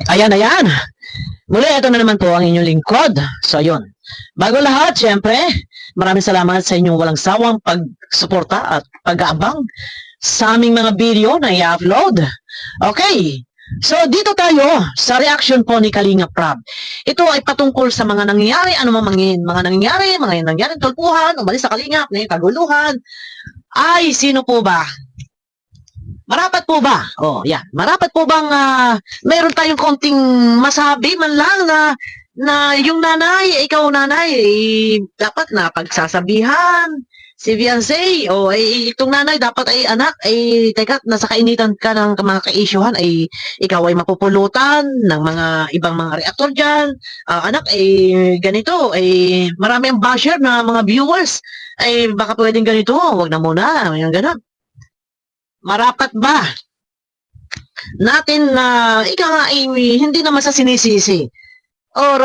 Ayan, ayan. Muli, ito na naman po ang inyong lingkod. So, yun. Bago lahat, syempre, maraming salamat sa inyong walang sawang pagsuporta at pag-aabang sa aming mga video na i-upload. Okay. So, dito tayo sa reaction po ni Kalinga Prab. Ito ay patungkol sa mga nangyayari, ano mga nangyayari, tulpuhan, umalis sa Kalingap, ngayon kaguluhan. Ay, sino po ba? Marapat po ba? Oh, yan. Marapat po bang mayroon tayong konting masabi man lang na yung nanay, ikaw nanay, dapat na pagsasabihan si Beyonce, o itong nanay dapat ay anak, teka, nasa kainitan ka ng mga ka-issuehan, ikaw ay mapupulutan ng mga ibang mga reactor dyan, anak, ganito, marami ang basher na mga viewers, baka pwedeng ganito, wag na muna, yung ganun. Marapat ba natin na ikaw nga hindi naman sa sinisisi, or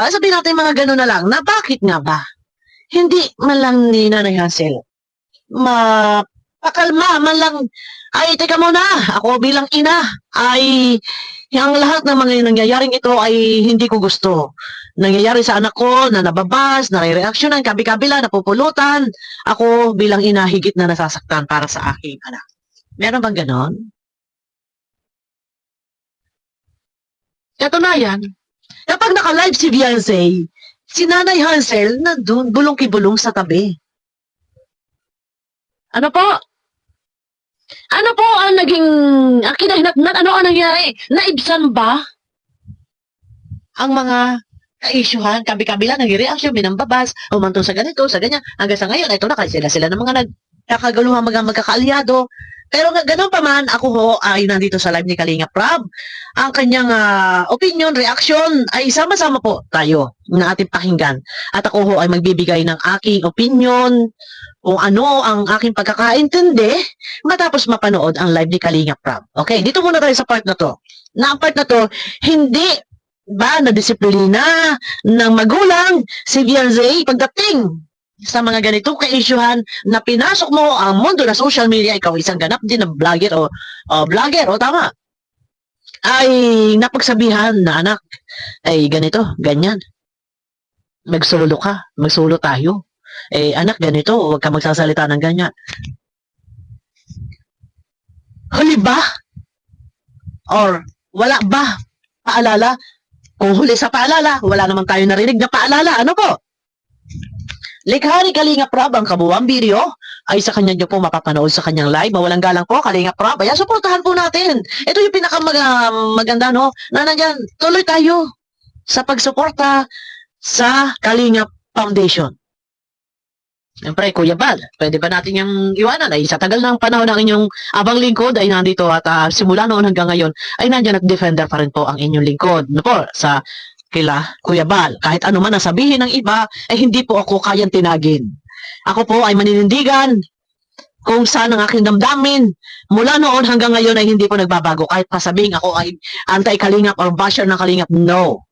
sabihin natin mga gano'n na lang, na bakit nga ba hindi man lang ni Nanay Hazel mapakalma man lang, teka muna, ako bilang ina, ang lahat ng mga nangyayaring ito ay hindi ko gusto. Nangyayari sa anak ko na nababas, nare-reaksyonan, kabi-kabila, napupulutan. Ako bilang ina, higit na nasasaktan para sa aking anak. Meron bang ganon? Katunayan, kapag naka-live si Beyonce, si Nanay Hazel nandun, bulong-kibulong sa tabi. Ano po? Ano po ang naging kinahinatnan? Ano ang nangyari? Naibsan ba ang mga ka-issuehan, kabi-kabila, nag-reaction, binambabas, humantong sa ganito, sa ganyan, hanggang sa ngayon, ito na, sila ng mga nagkakagaluhan, magkakaalyado. Pero ganoon pa man, ako ho ay nandito sa live ni Kalinga Prab. Ang kanyang opinion, reaction ay sama-sama po tayo na ating pakinggan. At ako ho ay magbibigay ng aking opinion kung ano ang aking pagkakaintindi matapos mapanood ang live ni Kalinga Prab. Okay, dito muna tayo sa part na to. Na ang part na to, hindi ba na disiplina ng magulang si Beyonce pagdating sa mga ganitong ka-issuehan na pinasok mo ang mundo na social media, ikaw isang ganap din na vlogger o vlogger, o tama, ay napagsabihan na anak, ganito, ganyan. Magsulo ka, magsulo tayo. Anak, ganito, huwag ka magsasalita ng ganyan. Huli ba? Or wala ba paalala? Kung huli sa paalala, wala naman tayo narinig na paalala. Ano po? Likha ni Kalinga Prab ang kabuuang video ay sa kanya nyo po mapapanood sa kanyang live. Mawalang galang po, Kalinga Prab. Ayan, suportahan po natin. Ito yung pinakamaganda, no? Na nandyan, tuloy tayo sa pagsuporta sa Kalinga Foundation. Siyempre, Kuya Bal, pwede ba natin yung iwanan? Sa tagal ng panahon ng inyong abang lingkod ay nandito at simula noon hanggang ngayon ay nandyan at defender pa rin po ang inyong lingkod. No po, sa kila Kuya Bal. Kahit ano man ang sabihin ng iba, hindi po ako kayang tinagin. Ako po ay maninindigan kung saan ang aking damdamin. Mula noon hanggang ngayon ay hindi po nagbabago. Kahit pasabihin ako ay anti-Kalingap or basher ng Kalingap, no.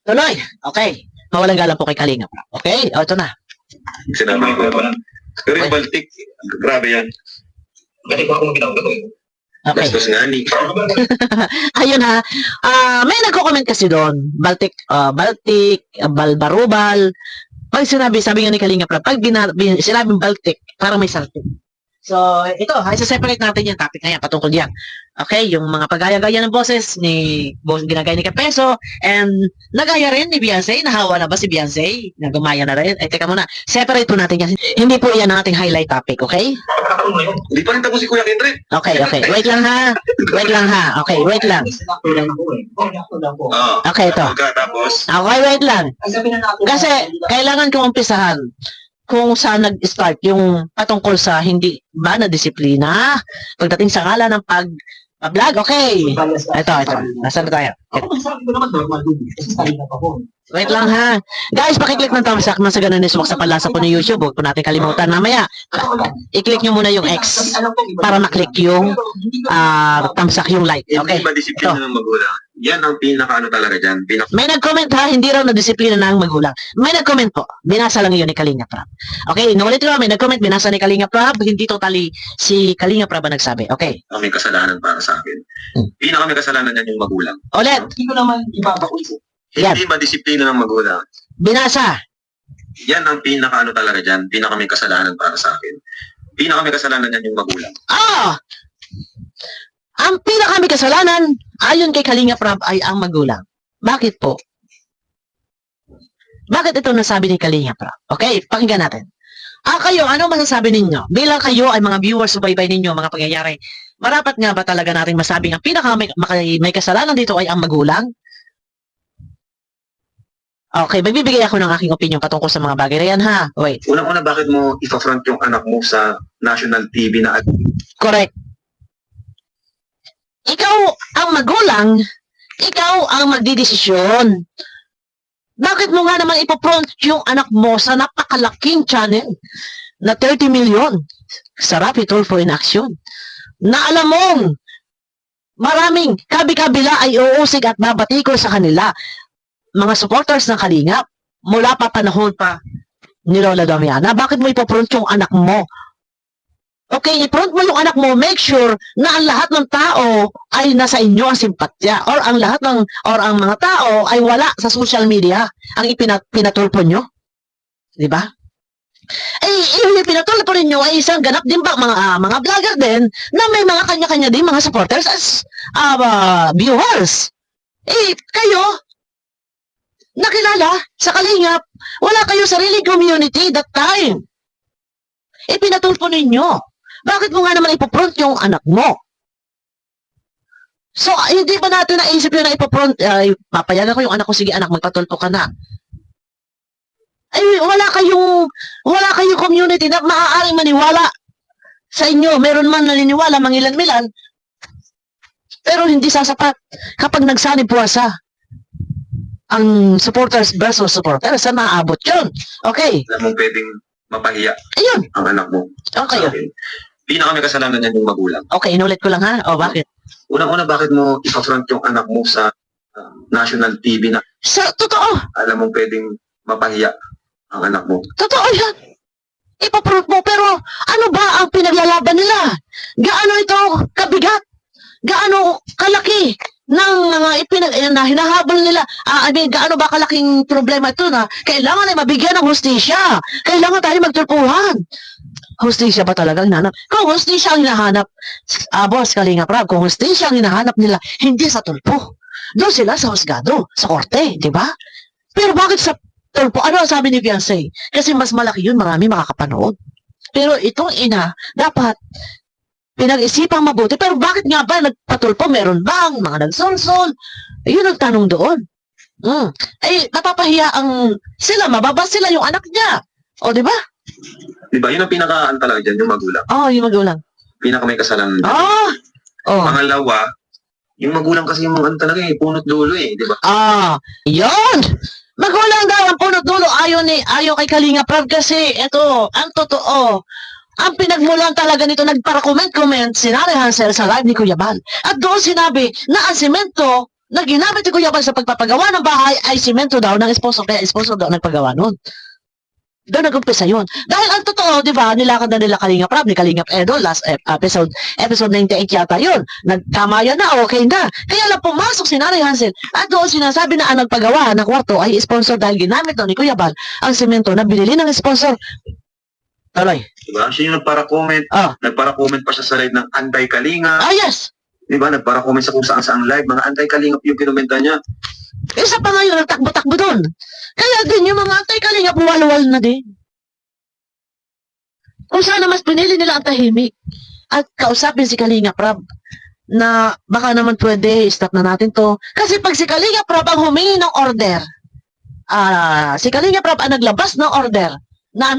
Tuloy. Okay. Mawalang galang po kay Kalingap. Okay? O, ito na. Sinabi ko ba? Pero yung Baltic, grabe yan. Bakit ba akong ginagawa ko? Okay. Gastos nga ni. Ayun ha. May nagko-comment kasi doon. Baltic, Balbarubal. Pag sabi nga ni Kalinga Prab, pag sinabing Baltic, parang may salting. So, ito, isa-separate natin yung topic na yan, patungkol yan. Okay, yung mga pagaya-gaya ng boses ni ginagaya ni Kapeso, and nagaya rin ni Beyonce, nahawa na ba si Beyonce? Nagumaya na rin. Teka muna, separate po natin yan. Hindi po yan ang ating highlight topic, okay? Hindi pa rin tapos si Kuya Kendrick. Okay. Wait lang ha. Okay, wait lang. Okay, ito. Tapos, Okay, wait lang. Kasi, kailangan kong umpisahan kung saan nag-start yung patungkol sa hindi ba na disiplina pagdating sa ngalan ng pag-vlog. Okay. Ito. Nasaan na tayo? Ako sabi ko naman normal din. Kasi style na ako. Wait lang ha. Guys, pakiclick ng thumbs up na sa ganun iswak sa palasa po ni YouTube. Huwag po natin kalimutan. Mamaya, i-click nyo muna yung X para maklik yung thumbs up, yung like. Okay. Hindi ba disiplina ng magulang? Yan ang pinaka talaga dyan. May nag-comment ha, hindi raw na-disiplina ng magulang. May nag-comment po. Binasa lang yun ni Kalinga Prab. Okay, nulit ko, may nag-comment, binasa ni Kalinga Prab. Hindi totally si Kalinga Prab ang nagsabi. Okay. May kasalanan para sa akin. Pinaka may kasalanan yan yung magulang. Ulit, Hindi ko naman ibabaon ko. Yan. Hindi ba disiplina ng magulang? binasa. Yan ang pinaka talaga dyan. Pinaka may kasalanan para sa akin. Pinaka may kasalanan yan yung magulang. Ang pinaka may kasalanan, ayon kay Kalinga Prab, ay ang magulang. Bakit po? Bakit ito nasabi ni Kalinga Prab? Okay, pakinggan natin. Kayo, ano masasabi ninyo? Bilang kayo ay mga viewers, subaybay ninyo, mga pangyayari, marapat nga ba talaga natin masabing ang pinaka may kasalanan dito ay ang magulang? Okay, magbibigay ako ng aking opinion patungkol sa mga bagay na yan, ha? Wait, Unang-una, bakit mo ipa-front yung anak mo sa national TV na correct. Ikaw ang magulang, ikaw ang magdidesisyon. Bakit mo nga naman ipopront yung anak mo sa napakalaking channel na 30 million sa Rapid Tulfo in Action? Na alam mong maraming kabi-kabila ay uusig at babatikol sa kanila. Mga supporters ng Kalingap, mula pa panahon pa ni Lola Damiana, bakit mo ipopront yung anak mo? Okay, i-front mo yung anak mo, make sure na ang lahat ng tao ay nasa inyo ang simpatya or ang lahat ng ang mga tao ay wala sa social media ang pinatulpo nyo. 'Di ba? Yung pinatulpo ninyo ay isang ganap din ba mga vlogger din na may mga kanya-kanya din mga supporters as viewers. Kayo nakilala sa Kalingap, wala kayo sariling community that time. Pinatulpo ninyo. Bakit mo nga naman ipopront yung anak mo? So, hindi ba natin naisip yun na ipopront, papayagan ko yung anak ko, sige anak, magpatulpo ka na. Wala kayong community na maaaring maniwala sa inyo. Meron man naniniwala, mangilan-milan, pero hindi sasapat kapag nagsanib puwasa ang supporters versus supporters, saan maaabot yun? Okay. alam mong pwedeng mapahiya Ayun. ang anak mo. Okay. Sa akin. Pinaka may kasalanan yan yung magulang. Okay, inulit ko lang ha. O, bakit? Unang-una, bakit mo ipa-front yung anak mo sa national TV na Totoo. alam mong pwedeng mapahiya ang anak mo? Totoo yan. Ipaproof mo, pero ano ba ang pinaglalaban nila? Gaano ito kabigat? Gaano kalaki ng mga na hinahabol nila? Gaano ba kalaking problema ito na kailangan ay mabigyan ng hustisya? Kailangan tayo magtulpuhan. Hustisya ba talaga ang hinahanap? Kung hustisya ang hinahanap, boss, Kalinga Prab, kung hustisya ang hinahanap nila, hindi sa tulpo. Doon sila sa husgado, sa korte, di ba? Pero bakit sa tulpo? Ano ang sabi ni Fiancé? Kasi mas malaki yun, marami makakapanood. Pero itong ina, dapat pinag-isipang mabuti. Pero bakit nga ba nagpatulpo? Meron bang mga nagsolsol? Yun ang tanong doon. Napapahiya sila, mababa sila yung anak niya. O, di ba? Diba? Yun ang pinaka talaga dyan, yung magulang. Yung magulang. Pinaka may kasalanan dyan. Oh. Pangalawa, yung magulang kasi yung talaga punot dulo diba? Yun! Magulang daw ang punot dulo. Ayaw kay Kalinga Prab kasi ito, ang totoo. Ang pinagmulan talaga nito, nagpara-comment si Nanay Hansel sa live ni Kuya Bal. At doon sinabi na ang simento na ginamit ni Kuya Bal sa pagpapagawa ng bahay ay simento daw ng sponsor, kaya sponsor daw nagpagawa nun. Doon nag-umpisa yun. Dahil ang totoo, di ba, nilakad na nila Kalinga Prab, ni Kalinga Edo, last episode 98 yata yun. Nagkamayan na, okay na. Kaya lang pumasok si Nanay Hansel at doon sinasabi na ang nagpagawa ng kwarto ay sponsor dahil ginamit daw ni Kuya Bal ang semento na binili ng sponsor. Tuloy. Diba? Siya yung nagpara-comment. Nagpara-comment pa siya sa live ng anti-Kalinga. Yes! Diba? Nagpara-comment sa kung saan live. Mga anti-Kalinga yung kinumenta niya. Isa pa nga yun, nagtakbo-takbo doon. Kaya din yung mga anti-Kalinga, buwal-wal na din. Kung sana mas pinili nila ang tahimik at kausapin si Kalinga Prab na baka naman pwede, stop na natin to. Kasi pag si Kalinga Prab ang humingi ng order, si Kalinga Prab ang naglabas ng order na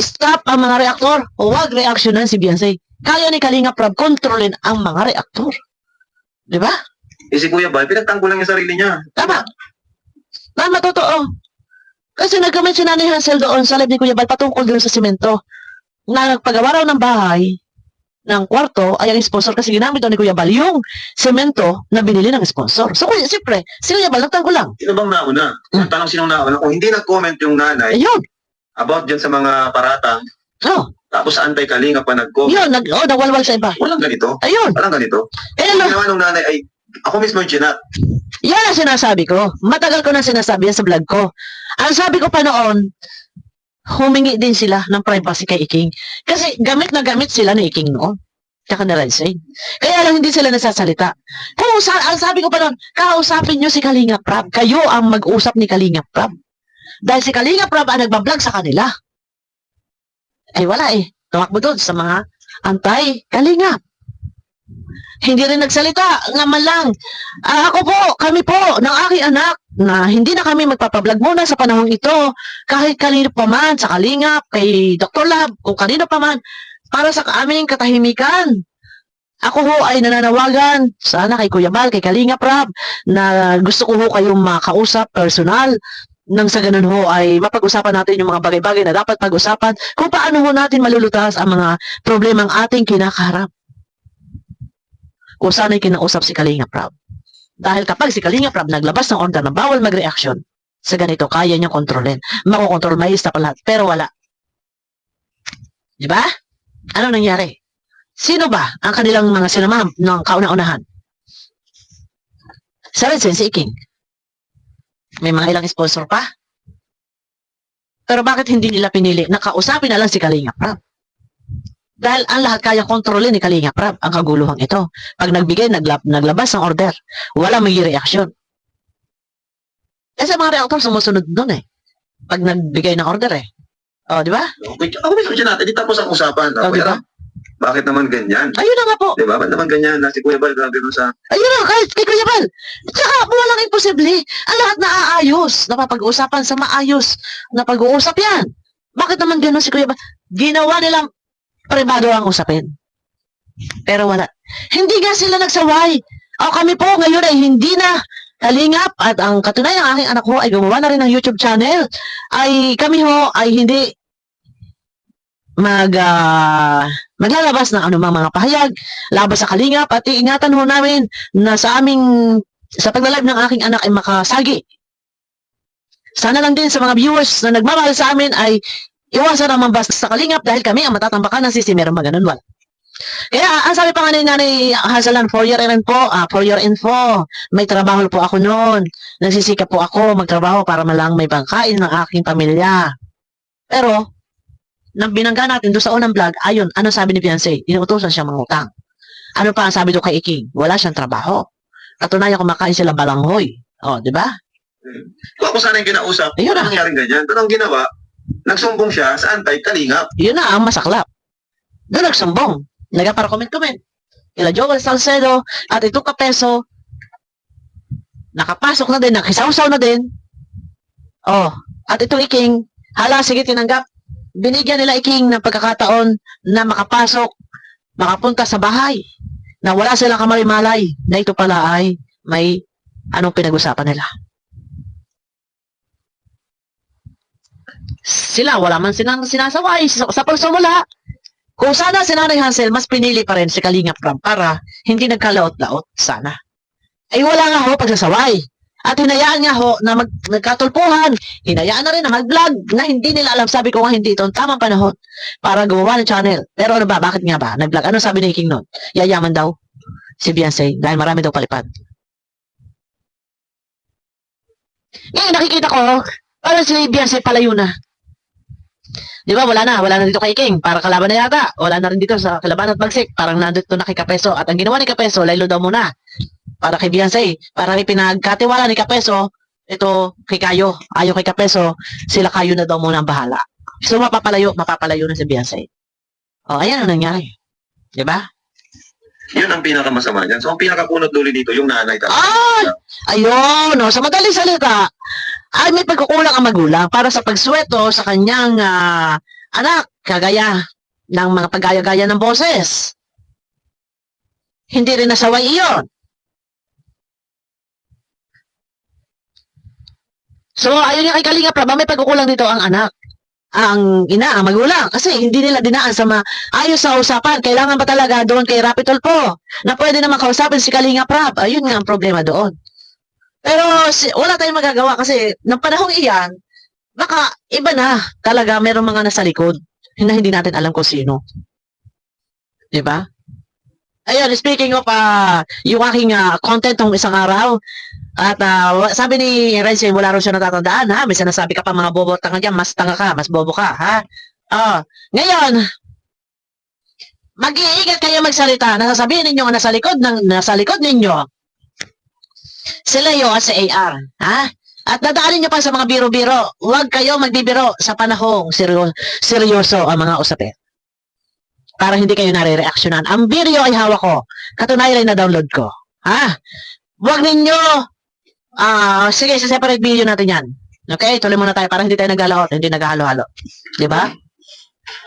stop ang mga reaktor, huwag reaksyonan si Beyonce. Kaya ni Kalinga Prab kontrolin ang mga reaktor. Di ba? Si Kuya Bal, pinagtanggol lang yung sarili niya. Tama. Tama, totoo. Kasi nag-comment si Nanay Hansel doon sa live ni Kuya Bal patungkol doon sa simento. Na nagpagawa raw ng bahay, ng kwarto, ay ang sponsor kasi ginamit daw ni Kuya Bal yung semento na binili ng sponsor. So, siyempre, si Kuya Bal nagtanggol lang. Sino bang nauna? Ang tanong sinong nauna? Kung hindi nag-comment yung nanay Ayun. about dyan sa mga paratang, Oh, tapos sa antay-kalinga pa nag-comment, yun. Nawalwal sa iba. walang ganito. Ayun. Walang ganito. Kaya Ang lang, ginawa ng nanay ay, ako mismo yung chinat. yan ang sinasabi ko. Matagal ko na sinasabi yan sa vlog ko. Ang sabi ko pa noon, humingi din sila ng privacy kay Iking. Kasi gamit na gamit sila ni Iking noon. Tsaka na Rensay. Kaya lang hindi sila nasasalita. Ang sabi ko pa noon, kausapin nyo si Kalinga Prab. Kayo ang mag-usap ni Kalinga Prab. Dahil si Kalinga Prab ang nagbablog sa kanila. Ay wala eh. Tumakbo doon sa mga anti-Kalinga. Hindi rin nagsalita, nga man lang. Ako po, kami po, ng aking anak, na hindi na kami magpapablog muna sa panahong ito, kahit kanino pa man, sa Kalingap, kay Dr. Lab, kung kanino pa man, para sa aming katahimikan. Ako ho ay nananawagan, sana kay Kuya Bal, kay Kalingap Rab, na gusto ko ho kayong makausap, personal, nang sa ganun ho ay mapag-usapan natin yung mga bagay-bagay na dapat pag-usapan, kung paano ho natin malulutas ang mga problemang ating kinakaharap. Kung sana'y kinausap si Kalinga Prab. Dahil kapag si Kalinga Prab naglabas ng order na bawal mag-reaction, sa ganito, kaya niyang kontrolin. Makokontrol, may lista pa lahat, pero wala. Diba? Ano nangyari? Sino ba ang kanilang mga sinamam ng kauna-unahan? Sa Redsen, si Iking. May mga ilang sponsor pa. Pero bakit hindi nila pinili? Nakausapin na lang si Kalinga Prab. Dahil ang lahat kaya kontrolin ni Kalinga Prab, ang kaguluhang ito. Pag nagbigay, naglabas ng order, wala may reaction. Kasi mga reactor sumusunod doon eh. Pag nagbigay ng order eh. O, di ba? Okay, ako mismo siya natin, di tapos ang usapan. O, di ba? Bakit naman ganyan? Ayun na nga po. Di ba? Ba't naman ganyan? Na si Kuya Bal, grabe mo sa... Ayun na, kahit kay Kuya Bal. Tsaka, walang imposible. Ang lahat naaayos. Napapag-uusapan sa maayos. Napag-uusap yan. Bakit naman gano'n si Kuya Bal? Ginawa nilang privado ang usapin. Pero wala. Hindi nga sila nagsaway. O kami po ngayon ay hindi na Kalingap at ang katunayan ng aking anak ho ay gumawa na rin ng YouTube channel. Ay kami ho ay hindi maglalabas ng anumang mga pahayag labas sa Kalingap at iingatan ho namin na sa pagla-live ng aking anak ay makasagi. Sana lang din sa mga viewers na nagmamahal sa amin ay iwasan ang mambas sa Kalingap dahil kami ang matatambakan ng sisimerong maganunwal. Kaya, ang sabi pa nga ni Nanay Hazalan, for your info, may trabaho po ako noon. Nagsisikap po ako magtrabaho para malang may pangkain ng aking pamilya. Pero, nang binangga natin doon sa unang vlog, ayun, ano sabi ni Fiancé? Inuutosan siya mangutang. Ano pa ang sabi doon kay Iking? Wala siyang trabaho. Katunayan kumakain sila balanghoy. O, di ba? Kung ako sana yung kinausap, Ayun na. nangyaring ganyan. Pero ang ginawa, nagsumbong siya sa antay-kalingap. Yun na ang masaklap. Doon nagsumbong. Para comment-comment. Ila Joel Salcedo at itong kapeso, nakapasok na din, nakisawsaw na din. Oh, at itong Iking, hala, sige, tinanggap. Binigyan nila Iking ng pagkakataon na makapasok, makapunta sa bahay, na wala silang kamalimalay, na ito pala ay may anong pinag-usapan nila. Sila, wala man silang sinasaway sa pagsumula. Kung sana si Nanay Hansel, mas pinili pa rin si Kalingap Prab para hindi nagkalaot-laot sana. Ay wala nga ho pagsasaway. At hinayaan nga ho na nagkatulpuhan, hinayaan na rin na mag-vlog na hindi nila alam. Sabi ko nga hindi ito ang tamang panahon para gumawa ng channel. Pero ano ba, bakit nga ba? Nag-vlog. Ano sabi ni King noon? Yayaman daw si Beyonce dahil marami daw palipad. Ngayon nakikita ko, parang si Beyonce palayo na. Di ba, wala na dito kay King, para kalaban na yata. Wala na rin dito sa Kalaban at Bagsik, parang nandito na kay Kapeso. At ang ginawa ni Kapeso, laylo daw muna. Para kay Beyonce, para pinagkatiwala ni Kapeso, ito kay Kayo. Ayaw kay Kapeso, sila Kayo na daw muna ang bahala. So mapapalayo na si Beyonce. O, ayan ang nangyari. Di ba? Yun ang pinakamasama niyan. So ang pinakakunot dulo dito, yung nanay talaga. Ay! Ayun, no, sa madaling salita, ay may pagkukulang ang magulang para sa pagsweto sa kanyang anak, kagaya ng mga paggaya-gaya ng boses. Hindi rin nasaway iyon. So, ayun nga kay Kalinga Prab, may pagkukulang dito ang anak. Ang ina, ang magulang. Kasi hindi nila dinaan sa ayos sa usapan. Kailangan ba talaga doon kay Rapi Tulfo na pwede naman kausapin si Kalinga Prab? Ayun nga ang problema doon. Pero wala tayong magagawa kasi ng panahong iyan, baka iba na talaga merong mga nasa likod na hindi natin alam kung sino. Diba? Ayun, speaking of yung aking content ng isang araw, at sabi ni Renzi, wala rin siya natatandaan, ha? May sinasabi ka pa mga bobo tanga dyan, mas tanga ka, mas bobo ka, ha? Ngayon, mag-iingat kayo magsalita. Nasasabihin ninyo ang nasa likod ninyo, sila yun at si AR, ha? At dadaanin nyo pa sa mga biro-biro. Huwag kayo magbibiro sa panahong seryoso ang mga usapin. Para hindi kayo nare-reaksyonan. Ang video ay hawak ko. Katunayan ay na-download ko. Ha? Huwag ninyo sige, sa separate video natin yan. Okay? Tuloy muna tayo para hindi tayo naghalo-halo, hindi naghalo-halo. Di ba?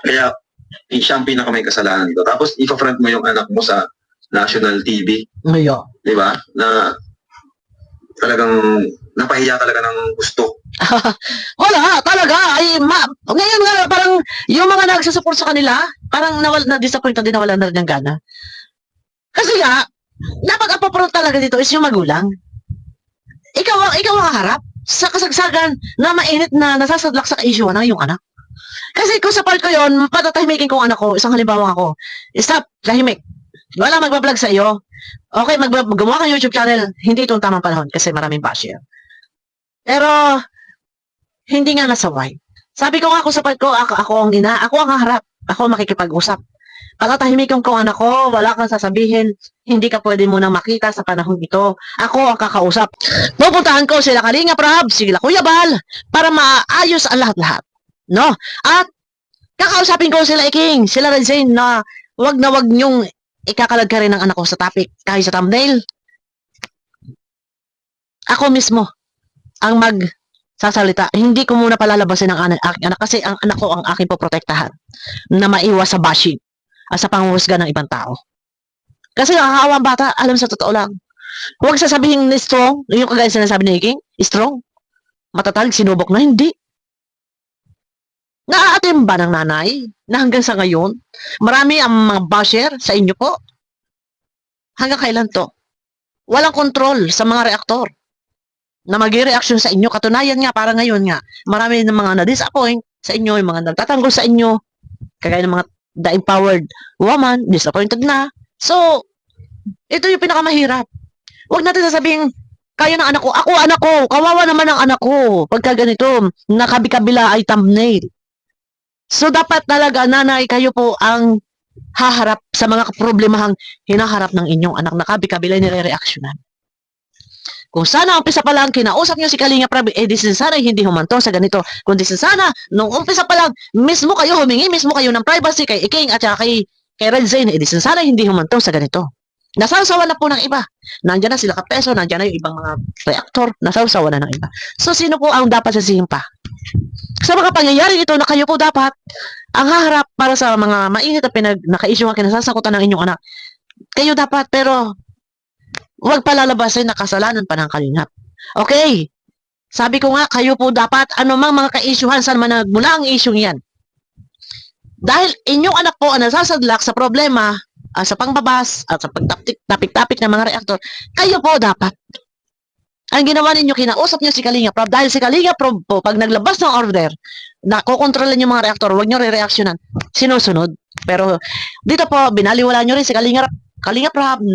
Kaya, siya ang pinaka may kasalanan dito. Tapos, ipa-front mo yung anak mo sa national TV. Ngayon. Di ba? Na talagang napahiya talaga ng gusto. Wala, talaga. Ngayon nga, parang yung mga nagsasupport sa kanila, parang na-disappoint na din, nawala na rin ng gana. Kasi nga, napag-apapront talaga dito is yung magulang. Ikaw ang harap sa kasagsagan na mainit na nasasadlak sa ka-issue ng iyong anak. Kasi kung sa part ko yun, patatahimikin kong anak ko, isang halimbawa ako, stop, tahimik. Wala magbablog sa iyo. Okay, gumawa ka YouTube channel, hindi itong tamang panahon kasi maraming basher. Pero, hindi nga nasaway. Sabi ko nga ako sa part ko, ako ang ina, ako ang harap, ako ang makikipag-usap. Patatahimikin ko anak ko, wala kang sasabihin, hindi ka pwede munang makita sa panahon ito. Ako ang kakausap. Pupuntahan ko sila Kalinga Prab, sila Kuya Bal, para maayos ang lahat-lahat. No? At kakausapin ko sila Iking, sila Redzane na wag nyong ikakalag ka rin ng anak ko sa topic kahit sa thumbnail. Ako mismo ang magsasalita. Hindi ko muna palalabasin ang aking anak kasi ang anak ko ang aking poprotektahan na maiwas sa bashing at sa panguhusga ng ibang tao. Kasi nakakaawa ang bata, alam sa totoo lang. Huwag sasabihin na strong, yung kagaya sinasabi ni Iking, strong, matatag, sinubok na, hindi. Naaatim ba ng nanay na hanggang sa ngayon, marami ang mga basher sa inyo po? Hanggang kailan to? Walang kontrol sa mga reaktor na mag-reaction sa inyo. Katunayan nga, para ngayon nga, marami ng mga na-disappoint sa inyo, yung mga nagtatanggol sa inyo, kagaya ng mga the empowered woman, disappointed na. So, ito yung pinakamahirap. Huwag natin sasabihin, kaya ng anak ko, ako anak ko, kawawa naman ang anak ko. Pagka ganito, nakabi-kabila ay thumbnail. So, dapat talaga, nanay, kayo po ang haharap sa mga problemahang hinaharap ng inyong anak na kabi-kabila nire-reactionan. Kung sana umpisa pa lang, kinausap niyo si Kalinga Prab, di sana hindi humantong sa ganito. Kundi sana, nung umpisa pa lang, mismo kayo humingi, mismo kayo ng privacy kay Iking at saka kay Redzane, di sana hindi humantong sa ganito. Nasawsawa na po ng iba. Nandiyan na sila Kapeso, nandiyan na yung ibang mga reaktor, nasawsawa na ng iba. So, sino po ang dapat sasihin pa? Sa mga pangyayari ito na kayo po dapat ang haharap para sa mga mainit at naka-issue ang kinasasakutan ng inyong anak. Kayo dapat, pero huwag palalabasin na kasalanan pa ng Kalingap. Okay. Sabi ko nga, kayo po dapat, anumang mga ka-issuehan, saan man nagmula ang issue yan. Dahil inyong anak po ang nasasadlak sa problema, sa pangbabas, at sa pagtapik-tapik ng mga reaktor, kayo po dapat. Ang ginawa ninyo, kinausap nyo si Kalinga Prab, dahil si Kalinga Prab po, pag naglabas ng order, na kukontrolan yung mga reaktor, huwag nyo re-reactionan, sinusunod. Pero dito po, binaliwala nyo rin si Kalinga Prab,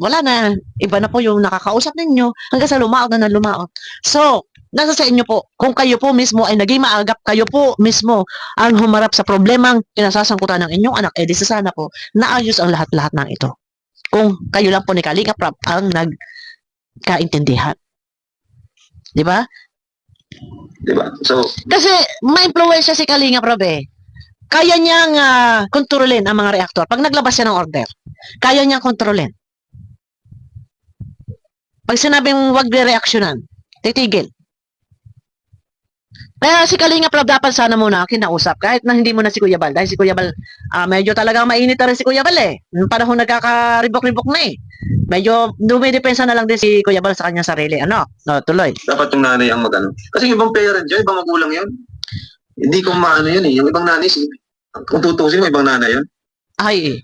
wala na, iba na po yung nakakausap ninyo hanggang sa lumaot na lumaot. So, nasa sa inyo po, kung kayo po mismo ay naging maagap, kayo po mismo ang humarap sa problemang kinasasangkutan ng inyong anak, di sana po naayos ang lahat-lahat ng ito. Kung kayo lang po ni Kalinga Prab ang nagkaintindihan. Di ba? Di ba? So, kasi ma-influensya si Kalinga Prab eh. Kaya niyang kontrolin ang mga reaktor. Pag naglabas siya ng order, kaya niyang kontrolin. Pag sinabing wag re-reactionan, titigil. Kaya si Kalinga Prab dapat sana muna kinausap kahit na hindi mo na si Kuya Bal. Dahil si Kuya Bal, medyo talagang mainit na rin si Kuya Bal eh. Nung panahon nagkakaribok-ribok na eh. Medyo dumidepensa na lang din si Kuya Bal sa kanyang sarili. Ano? No, tuloy. Dapat yung nanay ang mag-ano. Kasi yung ibang parent yun, ibang magulang yun. Hindi ko maano yun eh. Yung ibang nanay, kung tutusin mo, ibang nanay yun. Ay,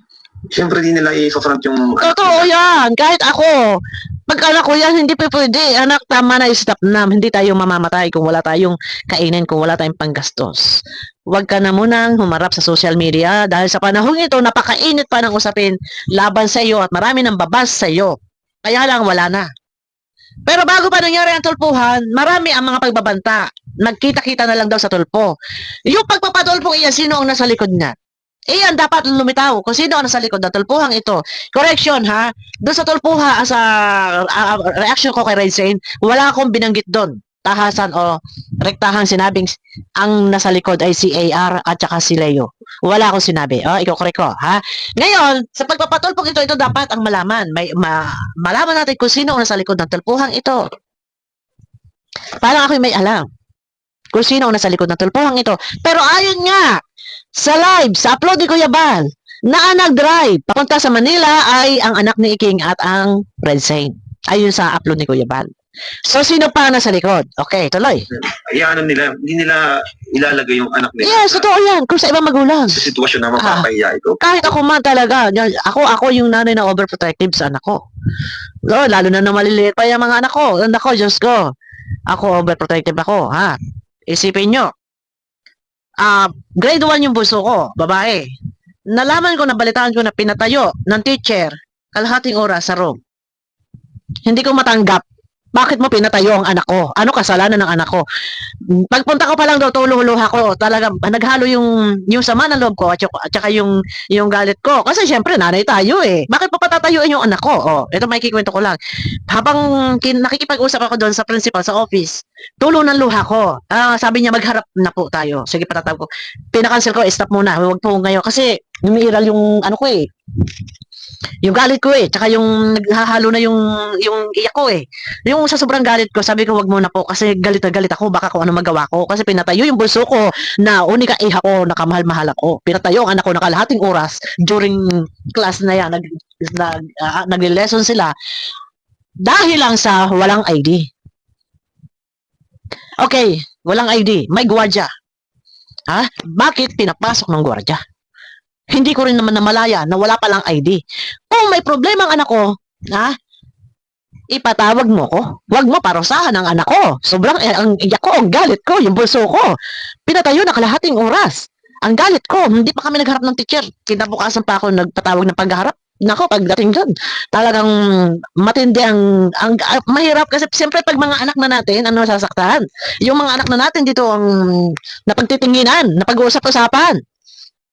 Siyempre, di nila i-front yung totoo yan. Kahit ako, pag anak ko yan, hindi pa pwede. Anak, tama na, stop na. Hindi tayo mamamatay kung wala tayong kainin, kung wala tayong panggastos. Huwag ka na munang humarap sa social media dahil sa panahon ito, napakainit pa ng usapin laban sa iyo at marami nang babas sa iyo. Kaya lang, wala na. Pero bago pa nangyari ang tulpuhan, marami ang mga pagbabanta. Nagkita-kita na lang daw sa tulpo. Yung pagpapatulpo iyan, sino ang nasa likod niya? Iyan dapat lumitaw kung sino ang nasa likod ng tulpuhang ito. Correction ha, doon sa tulpuha sa reaction ko kay Red Saint, wala akong binanggit doon. Tahasan o rektahang sinabing ang nasa likod ay si AR at saka si Leo. Wala akong sinabi. Ikaw correct ko, ha? Ngayon, sa pagpapatulpong ito dapat ang malaman. Malaman natin kung sino ang nasa likod ng tulpuhang ito. Parang ako may alam kung sino ang nasa likod ng tulpuhang ito. Pero ayon nga, sa live, sa upload ni Kuya Bal, na ang nag-drive papunta sa Manila ay ang anak ni Iking at ang Red Saint. Ayun sa upload ni Kuya Bal. So, sino pa nasa likod? Okay, tuloy. Hayaan nila, hindi nila ilalagay yung anak nila Yes, totoo yan. Kung sa ibang magulang. sa sitwasyon na mapapahiya ito. Kahit ako man talaga, ako yung nanay na overprotective sa anak ko. Lalo na maliliit pa yung mga anak ko. Anak ko, Diyos ko. Ako, overprotective ako, ha? Isipin nyo. Grade 1 yung bunso ko, babae. Nalaman ko, nabalitaan ko na pinatayo ng teacher kalahating oras sa room. Hindi ko matanggap. Bakit mo pinatayo ang anak ko? Ano kasalanan ng anak ko? Pagpunta ko pa lang daw, tulong-luha ko. Talagang naghalo yung sama ng loob ko at saka yung galit ko. Kasi syempre, nanay tayo eh. Bakit pa patatayuin yung anak ko? Ito may kikwento ko lang. Habang nakikipag-usap ako doon sa principal sa office, tulong ng luha ko. Sabi niya, magharap na po tayo. Sige, patatawag ko. Pinakancel ko, stop muna. Huwag po ngayon. Kasi umiiral yung ano ko eh. Yung galit ko eh, tsaka yung naghahalo na yung iyak ko eh. Yung sa sobrang galit ko, sabi ko wag muna po kasi galit na galit ako, baka kung ano magawa ko. Kasi pinatayo yung bunso ko na unika iha ko, nakamahal-mahal ako. Pinatayo ang anak ko na kalahating oras during class na yan, nag-lesson sila dahil lang sa walang ID. Okay, walang ID, may gwardiya. Ha? Bakit pinapasok ng gwardiya? Hindi ko rin naman namalaya na wala palang ID. Kung may problema ang anak ko, ipatawag mo ko. Huwag mo parusahan ang anak ko. Sobrang ang iyak ko, ang galit ko, yung bunso ko. Pinatayo na kalahating oras. Ang galit ko, hindi pa kami nagharap ng teacher. Kinabukasan pa ako nagpatawag ng pagharap. Nako, pagdating doon, talagang matindi ang mahirap kasi siyempre pag mga anak na natin, ano sasaktan? Yung mga anak na natin dito ang napagtitinginan, napag-uusap-usapan.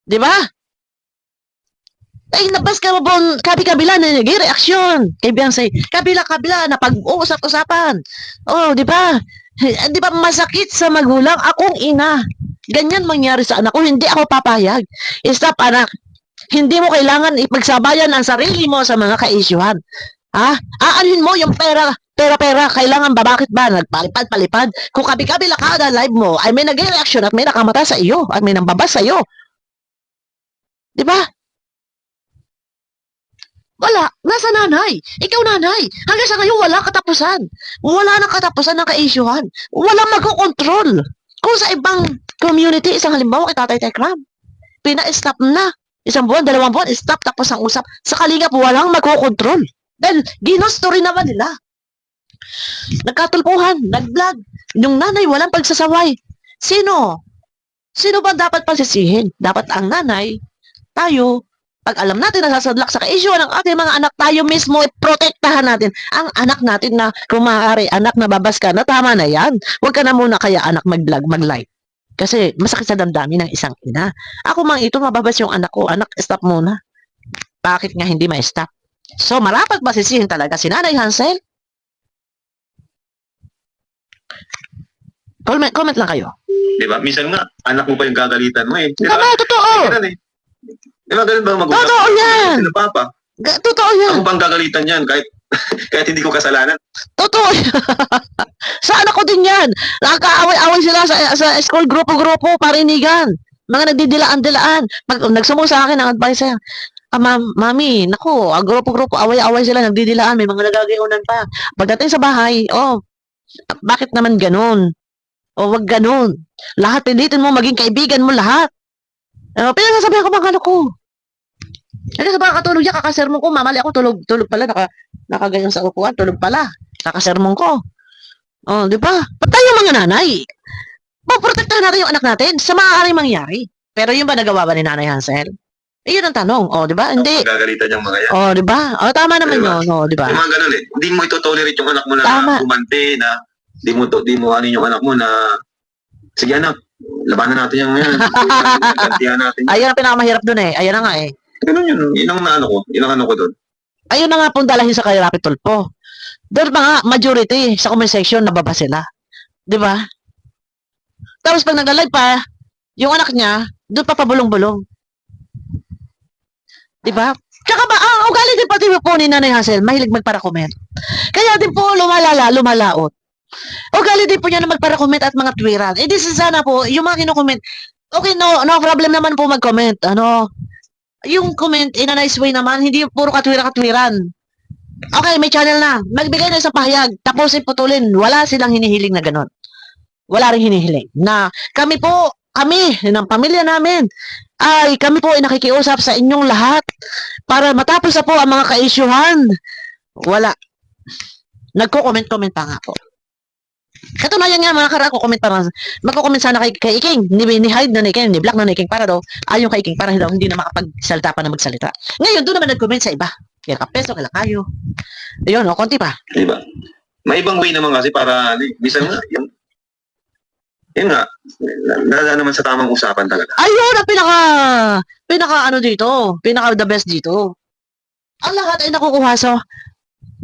Di ba? Ay, nabas ka mo bon, kabi-kabila na reaksyon. Kay Beyonce, kabila-kabila na pag-uusap-usapan. Oh, di ba? Di ba masakit sa magulang? Akong ina. Ganyan mangyari sa anak ko, hindi ako papayag. Stop, anak. Hindi mo kailangan ipagsabayan ang sarili mo sa mga ka-isyuhan. Ha? Aanhin mo yung pera, kailangan ba? Bakit ba? Nagpalipad-palipad. Kung kabi-kabila ka na live mo, ay may nag-reaction at may nakamata sa iyo, at may nambabas sa iyo. Di ba? Wala. Nasa nanay. Ikaw nanay. Hanggang sa ngayon, wala katapusan. Wala nang katapusan ng ka-isyuhan. Walang magkocontrol. Kung sa ibang community, isang halimbawa kay Tatay Tekram, pina-stop na. Isang buwan, 2 buwan, stop, tapos ang usap. Sa Kalingap, walang magkocontrol. Dahil ginusto rin naman nila. Nagkatulpuhan, nag-vlog. Yung nanay, walang pagsasaway. Sino? Sino ba dapat pagsisihin? Dapat ang nanay, tayo, pag alam natin na sasadlak sa ka-issue ng ating mga anak, tayo mismo, protektahan natin ang anak natin na kung maaari, anak na babas ka, na tama na yan. Huwag ka na muna kaya anak mag-vlog, mag-live. Kasi masakit sa damdamin ng isang ina. Ako mang ito, mababas yung anak ko. Anak, stop muna. Bakit nga hindi ma-stop? So, marapat basisihin talaga si Nanay Hansel? Comment lang kayo. Di ba? Minsan nga, anak mo pa yung gagalitan mo eh. Di ba? Tama, totoo. Ganun eh. Di ba ganun ba mag-usap? Totoo yan. Sila papa. Totoo yan. Ako bang gagalitan yan kahit kahit hindi ko kasalanan? Totoo yan. Sa anak ko din yan. Nakakaaway-away sila sa school, grupo-grupo, parinigan. Mga nagdidilaan-dilaan. Pag nagsumo sa akin ang advisor, Mami, naku, grupo-grupo, away-away sila, nagdidilaan, may mga nagagayunan pa. Pagdating sa bahay, bakit naman ganun? Wag ganun. Lahat pilitin mo, maging kaibigan mo lahat. Pinagsasabihan ko mga ano ko. Ano sa baka katulog niya, kakasermon ko, mamali ako, tulog pala, nakaganyan sa upuan, tulog pala, kakasermon ko. Di ba? Patay yung mga nanay. Poprotektahan natin yung anak natin sa maaaring mangyari. Pero yun ba nagawa ba ni Nanay Hansel? Yun ang tanong. Di ba? Hindi. Magagalitan yung mga yan. Di ba? Tama naman Diba? yun. Di ba? Yung mga ganun eh. Hindi mo ito-tolerate yung anak mo na Tama. gumante, na di mo ano yung anak mo na, sige anak, labanan natin yung yan. Gantihan natin. Ayun ang pinakamahirap dun eh. Ayun na nga eh. Ganun yun. Yun ang ano ko. Yun ang ano ko doon. Ayun na nga pong dalahin sa kay Rapi Tulfo. Doon mga majority sa comment section nababa sila. Di ba? Tapos pag nag-live pa, yung anak niya, doon pa pabulong-bulong. Di ba? Tsaka ba, ugali din pati po ni Nanay Hansel, mahilig magpara-comment. Kaya din po lumalaot. Ugali din po niya na magpara-comment at mga twiran. Di sana po, yung mga kino-comment, okay, no problem naman po mag-comment. Yung comment in a nice way naman, hindi puro katwira-katwiran. Okay, may channel na. Magbigay na isang pahayag, tapusin putulin. Wala silang hinihiling na ganon. Wala rin hinihiling. Na kami ng pamilya namin, ay kami po ay nakikiusap sa inyong lahat para matapos na po ang mga ka-isyuhan. Wala. Nagko-comment-comment pa nga po. Katunayan nga mga kara, magko-comment sana kay Iking, ni Hyde na ni Iking, ni Black na ni Iking para daw, ayon kay Iking para daw hindi na makapagsalita pa na magsalita. Ngayon, doon naman nag-comment sa iba. Kaya kapeso, kaya kayo. Ayun, konti pa. Diba? May ibang way naman kasi para, bisan nga, yun nga, nalala naman sa tamang usapan talaga. Ayun, ang pinaka dito, pinaka the best dito. Ang lahat ay nakukuha sa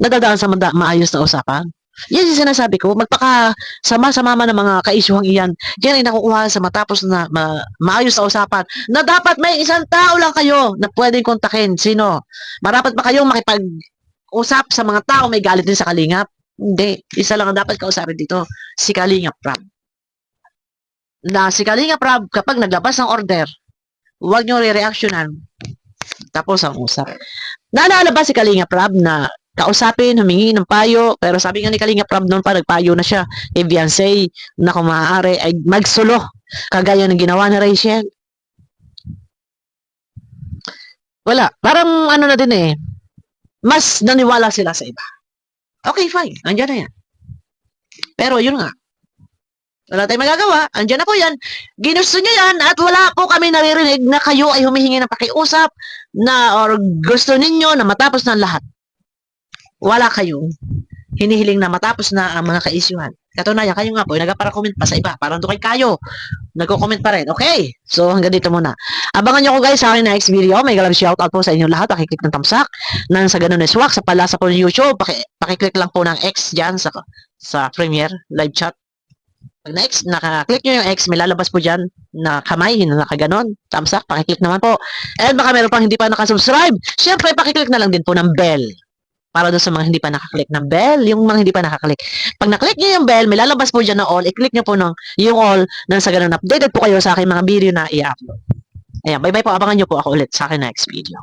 nadadaan sa maayos na usapan. Yan yung sinasabi ko, magpakasama-sama ng mga ka-isyuhang iyan. Yan ay nakukuha sa matapos na maayos na usapan na dapat may isang tao lang kayo na pwedeng kontakin. Sino? Marapat ba kayong makipag-usap sa mga tao may galit din sa Kalingap? Hindi. Isa lang ang dapat kausapin dito. Si Kalingap Prab. Na si Kalingap Prab, kapag naglabas ng order, huwag nyo re-reactionan. Tapos ang usap. Naalala ba si Kalingap Prab na kausapin, humingi ng payo, pero sabi nga ni Kalingap Prab noon pa, nagpayo na siya kay Beyonce na kung maaari ay magsulo, kagaya ng ginawa ni Rachel. Wala. Parang ano na din eh, mas naniwala sila sa iba. Okay, fine. Andiyan na yan. Pero yun nga, wala tayong magagawa. Andiyan na po yan. Ginusto nyo yan at wala po kami naririnig na kayo ay humihingi ng pakiusap na or gusto ninyo na matapos ng lahat. Wala kayong hinihiling na matapos na ang mga ka-isyuhan. Katunayan, kayo nga po, nagpara-comment pa sa iba. Parang doon kayo. Nagko-comment pa rin. Okay. So, hanggang dito muna. Abangan nyo ko guys sa aking next video. May galab shoutout po sa inyong lahat. Pakiclick ng thumbs up. Nang sa ganun is swak. Sa palasa po ng YouTube, pakiclick lang po ng X dyan sa Premiere Live Chat. Pag next, nakaklik nyo yung X, may lalabas po dyan na kamay, nakaganon. Thumbs up, pakiclick naman po. And baka meron pang hindi pa nakasubscribe. Siyempre, pakiclick na lang din po ng bell. Para doon sa mga hindi pa nakaklik ng bell, yung mga hindi pa nakaklik. Pag naklik nyo yung bell, may lalabas po dyan na all, i-click nyo po yung all, nang sa ganun updated po kayo sa aking mga video na i-upload. Ayan, bye-bye po, abangan nyo po ako ulit sa aking next video.